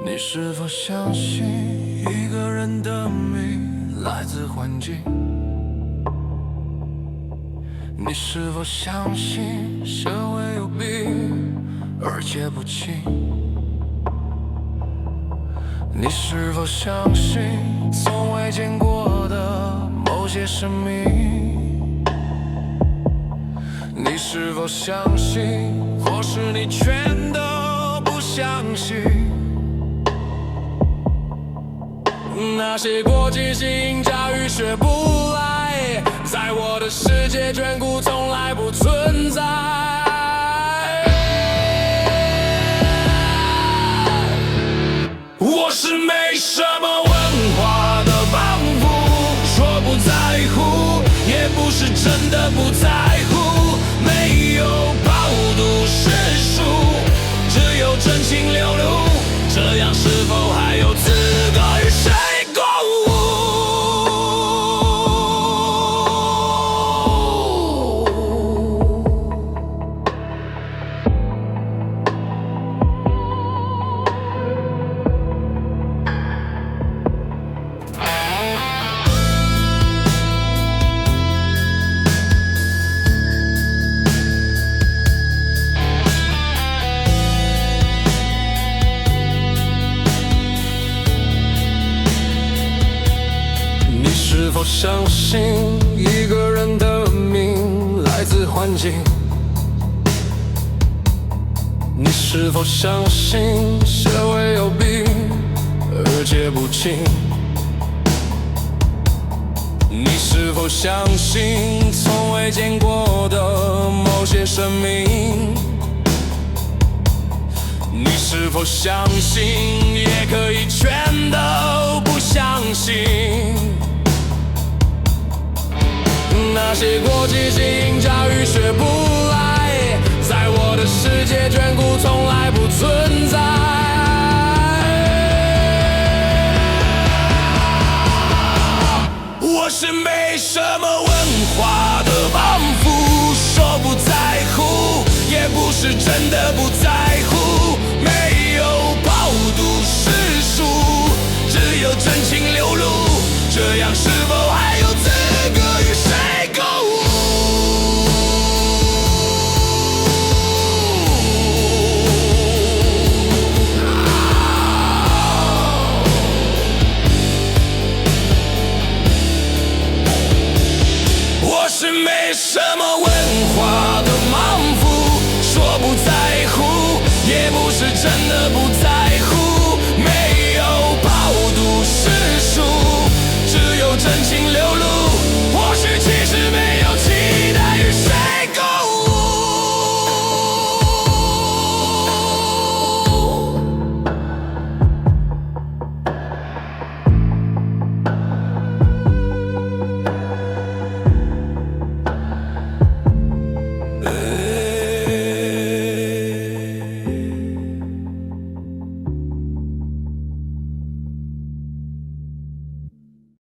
你是否相信一个人的命来自环境？你是否相信社会有病而且不清？你是否相信从未见过的某些生命？你是否相信，或是你全都不相信？那些国际性教育学不来，在我的世界眷顾从来不存在。我是没什么文化的帮扶，说不在乎，也不是真的不在乎，没有饱读诗书，只有真情流露，这样是否还有资格与谁共舞？是否相信一个人的命来自环境？你是否相信社会有病而且不清？你是否相信从未见过的某些生命？你是否相信也可以全都不相信？那些国际性教育学不来，在我的世界眷顾从来不存在。我是没什么文化的帮扶，说不在乎，也不是真的不在乎，